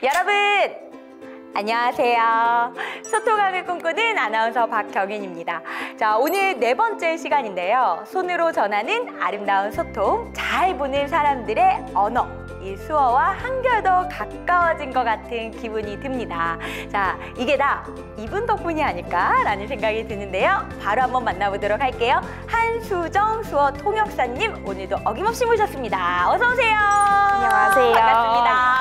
여러분 안녕하세요. 소통학을 꿈꾸는 아나운서 박경인입니다. 자, 오늘 네 번째 시간인데요. 손으로 전하는 아름다운 소통, 잘 보는 사람들의 언어. 이 수어와 한결 더 가까워진 것 같은 기분이 듭니다. 자, 이게 다 이분 덕분이 아닐까라는 생각이 드는데요. 바로 한번 만나보도록 할게요. 한수정 수어 통역사님, 오늘도 어김없이 모셨습니다. 어서 오세요. 안녕하세요. 반갑습니다.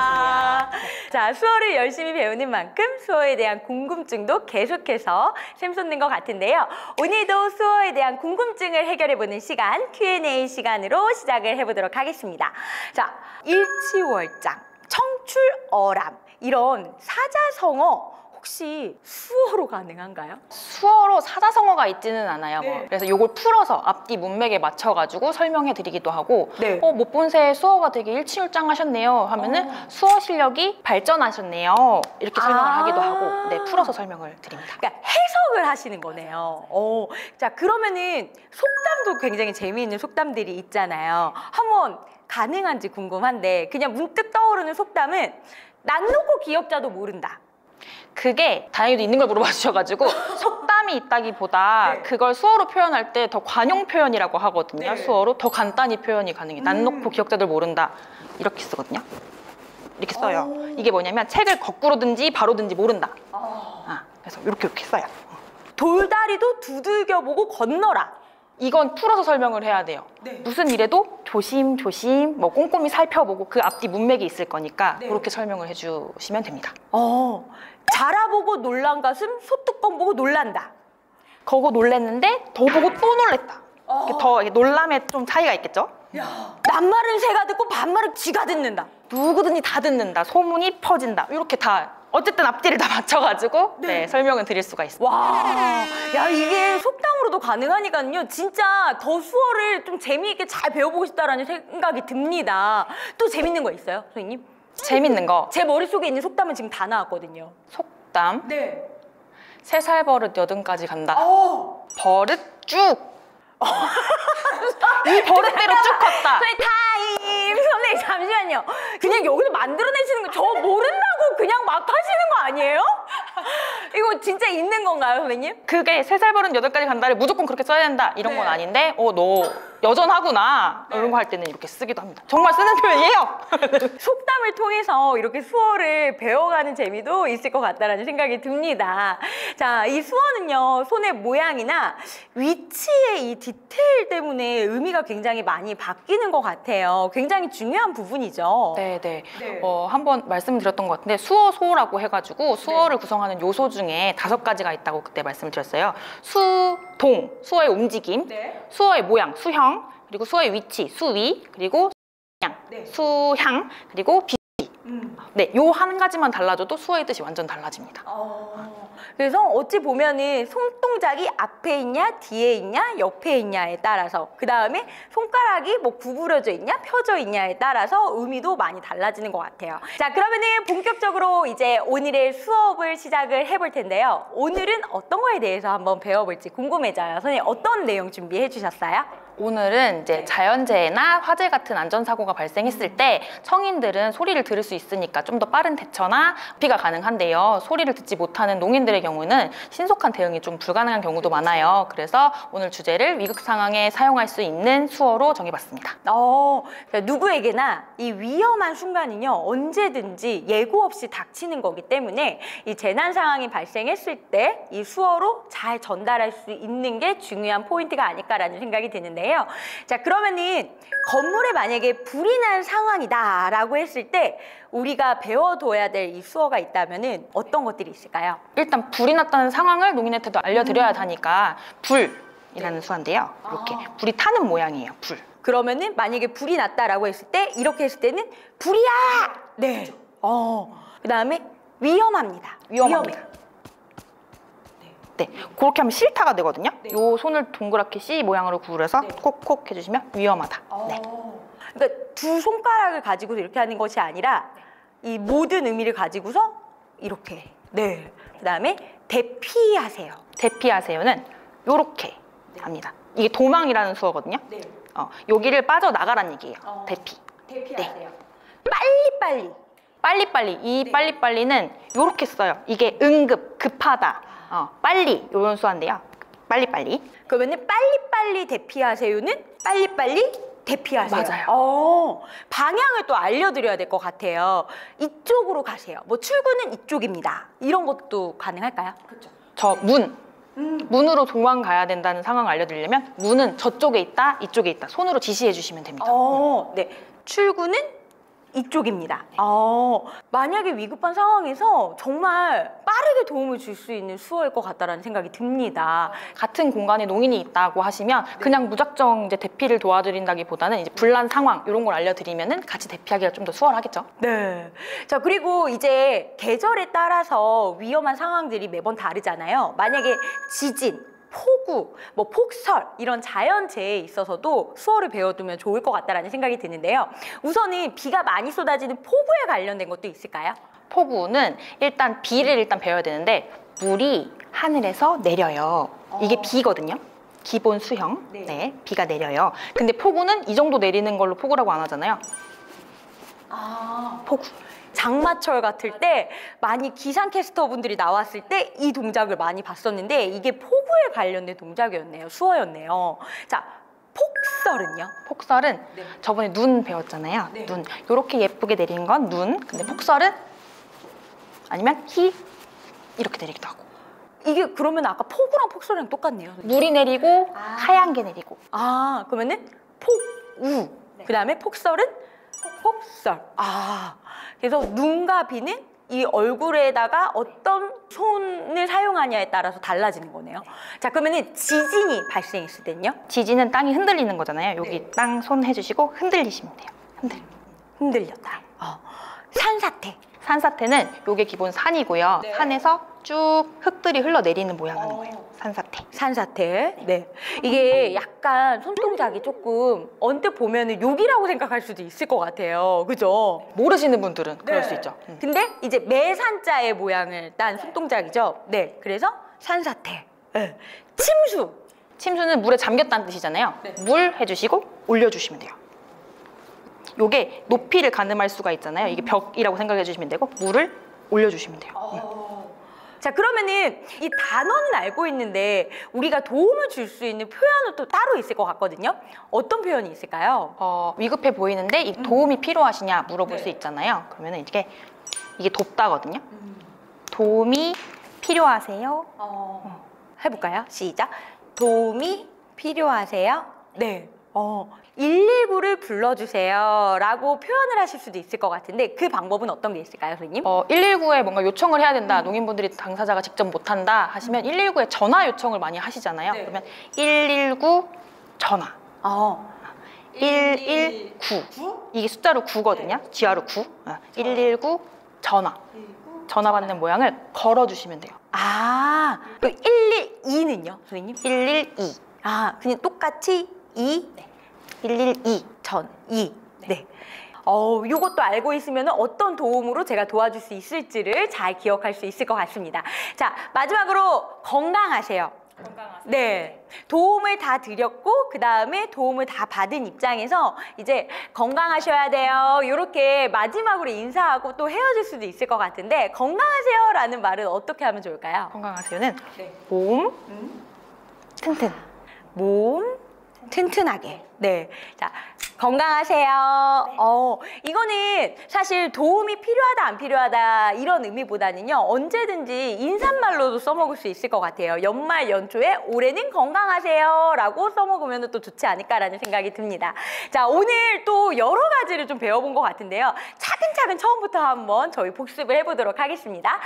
자, 수어를 열심히 배우는 만큼 수어에 대한 궁금증도 계속해서 샘솟는 것 같은데요. 오늘도 수어에 대한 궁금증을 해결해보는 시간, Q&A 시간으로 시작을 해보도록 하겠습니다. 자, 일치월장, 청출어람, 이런 사자성어 혹시 수어로 가능한가요? 수어로 사자성어가 있지는 않아요. 네. 그래서 이걸 풀어서 앞뒤 문맥에 맞춰가지고 설명해 드리기도 하고 네. 못 본 새 수어가 되게 일치월장하셨네요 하면은 수어 실력이 발전하셨네요 이렇게 설명을 하기도 하고 네, 풀어서 설명을 드립니다. 그러니까 해석을 하시는 거네요. 자, 그러면은 속담도 굉장히 재미있는 속담들이 있잖아요. 한번 가능한지 궁금한데, 그냥 문득 떠오르는 속담은 난 놓고 기억자도 모른다. 그게 다행히도 있는 걸 물어봐 주셔가지고 속담이 있다기보다 네. 그걸 수어로 표현할 때 더 관용 표현이라고 하거든요. 네. 수어로 더 간단히 표현이 가능해요. 난 놓고 기억자들 모른다 이렇게 쓰거든요. 이렇게 써요. 이게 뭐냐면 책을 거꾸로든지 바로든지 모른다. 그래서 이렇게 써요. 돌다리도 두들겨보고 건너라. 이건 풀어서 설명을 해야 돼요. 네. 무슨 일에도 조심조심 뭐 꼼꼼히 살펴보고 그 앞뒤 문맥이 있을 거니까 네. 그렇게 설명을 해주시면 됩니다. 자라보고 놀란 가슴 소뚜껑 보고 놀란다. 그거 놀랬는데 더 보고 또 놀랬다. 더 놀람에 좀 차이가 있겠죠? 낱말은 새가 듣고 반말은 쥐가 듣는다. 누구든지 다 듣는다. 소문이 퍼진다. 이렇게 다 어쨌든 앞뒤를 다 맞춰가지고 네, 설명을 드릴 수가 있습니다. 와, 야, 이게 속담으로도 가능하니까요. 진짜 더 수어를 좀 재미있게 잘 배워보고 싶다라는 생각이 듭니다. 또 재밌는 거 있어요, 선생님? 재밌는 거. 제 머릿속에 있는 속담은 지금 다 나왔거든요. 속담. 네. 3살 버릇 여든까지 간다. 버릇 쭉. 이 버릇대로 쭉 컸다. 선생님 타임! 선생님 잠시만요. 그냥 여기서 만들어내시는 거 저 모른다고 그냥 막 하시는 거 아니에요? 이거 진짜 있는 건가요, 선생님? 그게 3살 버릇 8까지 간다를 무조건 그렇게 써야 된다 이런 건 아닌데 너 여전하구나 이런 거 할 때는 이렇게 쓰기도 합니다. 정말 쓰는 표현이에요. 속담을 통해서 이렇게 수어를 배워가는 재미도 있을 것 같다는 생각이 듭니다. 자, 이 수어는요, 손의 모양이나 위치의 이 디테일 때문에 의미가 굉장히 많이 바뀌는 것 같아요. 굉장히 중요한 부분이죠. 네네. 한번 말씀드렸던 것 같은데 수어소라고 해가지고 수어를 구성하는 요소 중에 5가지가 있다고 그때 말씀을 드렸어요. 수동, 수어의 움직임, 수어의 모양, 수형, 그리고 수어의 위치, 수위, 그리고 수양, 수향, 그리고 비. 네, 요 한 가지만 달라져도 수어의 뜻이 완전 달라집니다. 그래서 어찌 보면은 손동작이 앞에 있냐, 뒤에 있냐, 옆에 있냐에 따라서, 그 다음에 손가락이 뭐 구부러져 있냐, 펴져 있냐에 따라서 의미도 많이 달라지는 것 같아요. 자, 그러면은 본격적으로 이제 오늘의 수업을 시작을 해볼 텐데요. 오늘은 어떤 거에 대해서 한번 배워볼지 궁금해져요. 선생님, 어떤 내용 준비해 주셨어요? 오늘은 이제 자연재해나 화재 같은 안전사고가 발생했을 때 성인들은 소리를 들을 수 있으니까 좀 더 빠른 대처나 피가 가능한데요. 소리를 듣지 못하는 농인들의 경우는 신속한 대응이 좀 불가능한 경우도 많아요. 그래서 오늘 주제를 위급 상황에 사용할 수 있는 수어로 정해봤습니다. 누구에게나 이 위험한 순간은요, 언제든지 예고 없이 닥치는 거기 때문에 이 재난 상황이 발생했을 때 이 수어로 잘 전달할 수 있는 게 중요한 포인트가 아닐까라는 생각이 드는데요. 자, 그러면은 건물에 만약에 불이 난 상황이다라고 했을 때 우리가 배워둬야 될 이 수어가 있다면은 어떤 것들이 있을까요? 일단 불이 났다는 상황을 농인한테도 알려드려야 하니까 불이라는 수어인데요. 이렇게 불이 타는 모양이에요. 불. 그러면은 만약에 불이 났다라고 했을 때 이렇게 했을 때는 불이야! 네. 그 다음에 위험합니다. 위험합니다. 네, 그렇게 하면 싫다가 되거든요. 요 손을 동그랗게 C 모양으로 구부려서 콕콕 해주시면 위험하다. 그러니까 두 손가락을 가지고 이렇게 하는 것이 아니라 이 모든 의미를 가지고서 이렇게. 그 다음에 대피하세요. 대피하세요는 요렇게 합니다. 이게 도망이라는 수어거든요. 여기를 빠져나가란 얘기예요. 대피. 대피하세요. 빨리빨리. 이 빨리빨리는 이렇게 써요. 이게 응급, 급하다. 빨리 이런 수화인데요. 빨리빨리. 그러면은 빨리빨리 대피하세요는 빨리빨리 대피하세요. 맞아요. 방향을 또 알려드려야 될 것 같아요. 이쪽으로 가세요. 뭐 출구는 이쪽입니다. 이런 것도 가능할까요? 그렇죠. 저 문으로 도망가야 된다는 상황을 알려드리려면 문은 저쪽에 있다, 이쪽에 있다. 손으로 지시해 주시면 됩니다. 네. 출구는 이쪽입니다. 만약에 위급한 상황에서 정말 빠르게 도움을 줄 수 있는 수어일 것 같다라는 생각이 듭니다. 같은 공간에 농인이 있다고 하시면 그냥 무작정 이제 대피를 도와드린다기보다는 이제 분란 상황 이런 걸 알려드리면은 같이 대피하기가 좀 더 수월하겠죠. 네. 자, 그리고 이제 계절에 따라서 위험한 상황들이 매번 다르잖아요. 만약에 지진, 폭우, 뭐 폭설 이런 자연재해에 있어서도 수어를 배워두면 좋을 것 같다라는 생각이 드는데요. 우선은 비가 많이 쏟아지는 폭우에 관련된 것도 있을까요? 폭우는 일단 비를 배워야 되는데 물이 하늘에서 내려요. 이게 비거든요. 기본 수형. 네, 비가 내려요. 근데 폭우는 이 정도 내리는 걸로 폭우라고 안 하잖아요. 폭우. 장마철 같을 때 많이 기상캐스터 분들이 나왔을 때 이 동작을 많이 봤었는데 이게 폭우에 관련된 동작이었네요. 수어였네요. 자, 폭설은요? 폭설은 저번에 눈 배웠잖아요. 눈. 이렇게 예쁘게 내리는 건 눈. 근데 폭설은 아니면 히 이렇게 내리기도 하고. 이게 그러면 아까 폭우랑 폭설이랑 똑같네요. 물이 내리고 하얀 게 내리고. 그러면은 폭우. 그다음에 폭설은 폭설. 그래서 눈과 비는 이 얼굴에다가 어떤 손을 사용하냐에 따라서 달라지는 거네요. 자, 그러면은 지진이 발생했을 때는요? 지진은 땅이 흔들리는 거잖아요. 여기 땅 손 해주시고 흔들리시면 돼요. 흔들렸다. 산사태. 산사태는 요게 기본 산이고요. 산에서 쭉 흙들이 흘러내리는 모양하는 거예요. 산사태. 산사태. 네. 이게 약간 손동작이 조금 언뜻 보면은 욕이라고 생각할 수도 있을 것 같아요. 그죠? 모르시는 분들은 그럴 수 있죠. 근데 이제 매산자의 모양을 딴 손동작이죠. 네. 그래서 산사태. 네. 침수. 침수는 물에 잠겼다는 뜻이잖아요. 물 해주시고 올려주시면 돼요. 요게 높이를 가늠할 수가 있잖아요. 이게 벽이라고 생각해 주시면 되고 물을 올려주시면 돼요. 자, 그러면은 이 단어는 알고 있는데 우리가 도움을 줄 수 있는 표현은 또 따로 있을 것 같거든요. 어떤 표현이 있을까요? 위급해 보이는데 이 도움이 필요하시냐 물어볼 수 있잖아요. 그러면은 이게 돕다거든요. 도움이 필요하세요? 해볼까요? 시작. 도움이 필요하세요? 네. 119를 불러주세요 라고 표현을 하실 수도 있을 것 같은데 그 방법은 어떤 게 있을까요, 선생님? 119에 뭔가 요청을 해야 된다. 농인분들이 당사자가 직접 못한다 하시면 119에 전화 요청을 많이 하시잖아요. 그러면 119 전화. 119. 이게 숫자로 9거든요. 지하로 9. 119 전화. 전화 받는 모양을 걸어주시면 돼요. 그 112는요, 선생님? 112. 그냥 똑같이 2? 112. 전, 2. 네. 요것도 알고 있으면 어떤 도움으로 제가 도와줄 수 있을지를 잘 기억할 수 있을 것 같습니다. 자, 마지막으로 건강하세요. 네. 도움을 다 드렸고 그 다음에 도움을 다 받은 입장에서 이제 건강하셔야 돼요. 이렇게 마지막으로 인사하고 또 헤어질 수도 있을 것 같은데 건강하세요 라는 말은 어떻게 하면 좋을까요? 건강하세요는 몸 튼튼. 몸 튼튼하게. 네. 자, 건강하세요. 이거는 사실 도움이 필요하다 안 필요하다 이런 의미보다는요. 언제든지 인사말로도 써먹을 수 있을 것 같아요. 연말 연초에 올해는 건강하세요 라고 써먹으면 또 좋지 않을까라는 생각이 듭니다. 자, 오늘 또 여러 가지를 좀 배워본 것 같은데요. 차근차근 처음부터 한번 저희 복습을 해보도록 하겠습니다.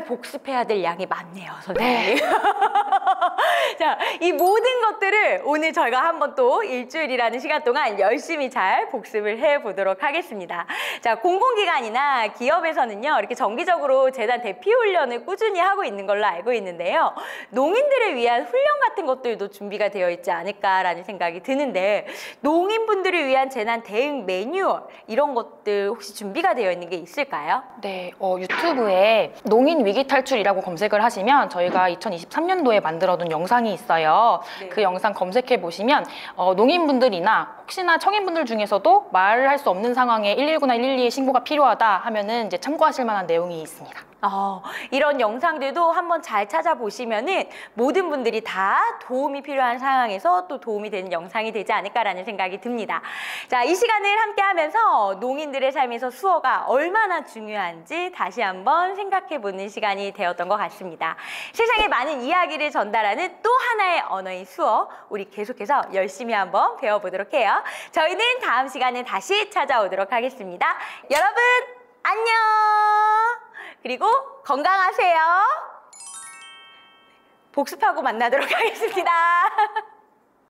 정말 복습해야 될 양이 많네요, 선생님. 자, 이 모든 것들을 오늘 저희가 한번 또 일주일이라는 시간 동안 열심히 잘 복습을 해보도록 하겠습니다. 자, 공공기관이나 기업에서는요, 이렇게 정기적으로 재단 대피 훈련을 꾸준히 하고 있는 걸로 알고 있는데요. 농인들을 위한 훈련 같은 것들도 준비가 되어 있지 않을까라는 생각이 드는데, 농인분들을 위한 재난 대응 매뉴얼, 이런 것들 혹시 준비가 되어 있는 게 있을까요? 네, 유튜브에 농인 위기 탈출이라고 검색을 하시면 저희가 2023년도에 만들어둔 영상이 있어요. 네. 그 영상 검색해 보시면 농인분들이나 혹시나 청인분들 중에서도 말을 할 수 없는 상황에 119나 112에 신고가 필요하다 하면은 이제 참고하실 만한 내용이 있습니다. 이런 영상들도 한번 잘 찾아보시면은 모든 분들이 다 도움이 필요한 상황에서 또 도움이 되는 영상이 되지 않을까라는 생각이 듭니다. 자, 이 시간을 함께 하면서 농인들의 삶에서 수어가 얼마나 중요한지 다시 한번 생각해보는 시간이 되었던 것 같습니다. 세상에 많은 이야기를 전달하는 또 하나의 언어인 수어, 우리 계속해서 열심히 한번 배워보도록 해요. 저희는 다음 시간에 다시 찾아오도록 하겠습니다. 여러분, 안녕! 그리고 건강하세요. 복습하고 만나도록 하겠습니다.